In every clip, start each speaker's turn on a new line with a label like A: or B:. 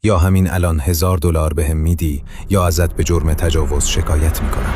A: یا همین الان $1000 بهم میدی یا ازت به جرم تجاوز شکایت میکنم.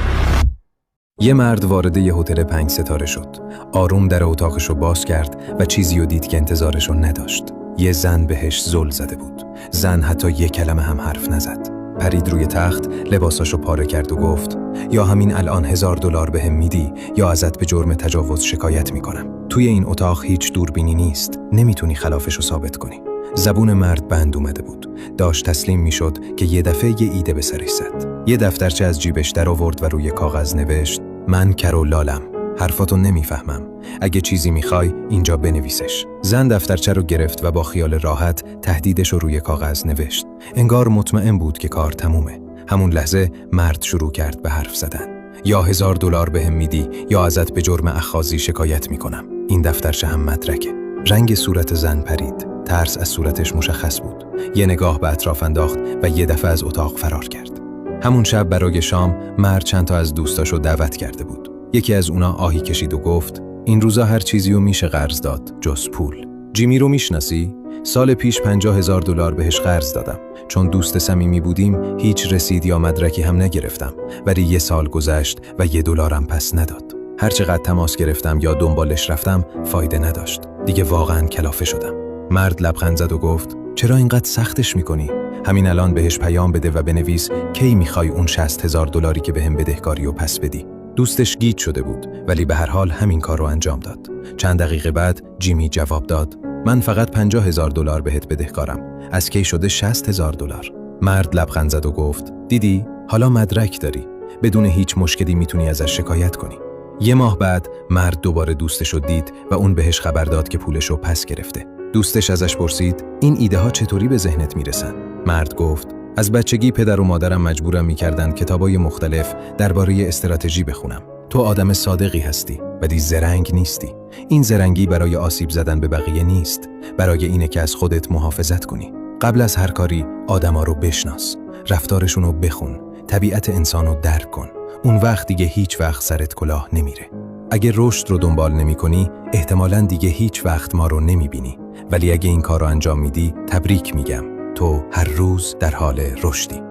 A: یه مرد وارد یه هتل 5 ستاره شد. آروم در اتاقشو باز کرد و چیزی رو دید که انتظارشو نداشت. یه زن بهش زل زده بود. زن حتی یک کلمه هم حرف نزد. پرید روی تخت، لباساشو پاره کرد و گفت یا همین الان $1000 بهم میدی یا ازت به جرم تجاوز شکایت میکنم. توی این اتاق هیچ دوربینی نیست. نمیتونی خلافشو ثابت کنی. زبون مرد بند اومده بود. داشت تسلیم میشد که یه دفعه یه ایده به سرش زد. یه دفترچه از جیبش در آورد و روی کاغذ نوشت من کرولالم. حرفاتو نمیفهمم. اگه چیزی میخوای اینجا بنویسش. زن دفترچه رو گرفت و با خیال راحت تهدیدش رو روی کاغذ نوشت. انگار مطمئن بود که کار تمومه. همون لحظه مرد شروع کرد به حرف زدن. یا $1000 بهم میدی یا ازت به جرم اخاذی شکایت میکنم. این دفترچه هم مدرکه. رنگ صورت زن پرید. ترس از صورتش مشخص بود. یه نگاه به اطراف انداخت و یه دفعه از اتاق فرار کرد. همون شب برای شام مرد چند تا از دوستاشو دعوت کرده بود. یکی از اونا آهی کشید و گفت این روزا هر چیزی رو میشه قرض داد جز پول. جیمی رو میشناسی؟ سال پیش $50,000 بهش قرض دادم. چون دوست صمیمی بودیم هیچ رسید یا مدرکی هم نگرفتم. ولی یه سال گذشت و $1 پس نداد. هر چقدر تماس گرفتم یا دنبالش رفتم فایده نداشت. دیگه واقعا کلافه شدم. مرد لبخند زد و گفت چرا اینقدر سختش میکنی؟ همین الان بهش پیام بده و بنویس کی میخوای اون $60,000 که بهم بدهکاری رو پس بدی. دوستش گیج شده بود ولی به هر حال همین کار رو انجام داد. چند دقیقه بعد جیمی جواب داد من فقط $50,000 بهت بدهکارم. از کی شده $60,000؟ مرد لبخند زد و گفت دیدی؟ حالا مدرک داری. بدون هیچ مشکلی میتونی ازش شکایت کنی. یه ماه بعد مرد دوباره دوستش رو دید و اون بهش خبر داد که پولش رو پس گرفته. دوستش ازش پرسید این ایده ها چطوری به ذهنت میرسن؟ مرد گفت از بچگی پدر و مادرم مجبورم میکردن کتابای مختلف درباره استراتژی بخونم. تو آدم صادقی هستی ولی زرنگ نیستی. این زرنگی برای آسیب زدن به بقیه نیست. برای اینه که از خودت محافظت کنی. قبل از هر کاری آدما رو بشناس. رفتارشون رو بخون. طبیعت انسان رو درک کن. اون وقت دیگه هیچ وقت سرت کلاه نمیره. اگه رشد رو دنبال نمی کنی، احتمالاً دیگه هیچ وقت ما رو نمی بینی. ولی اگه این کار رو انجام میدی، تبریک میگم. تو هر روز در حال رشدی.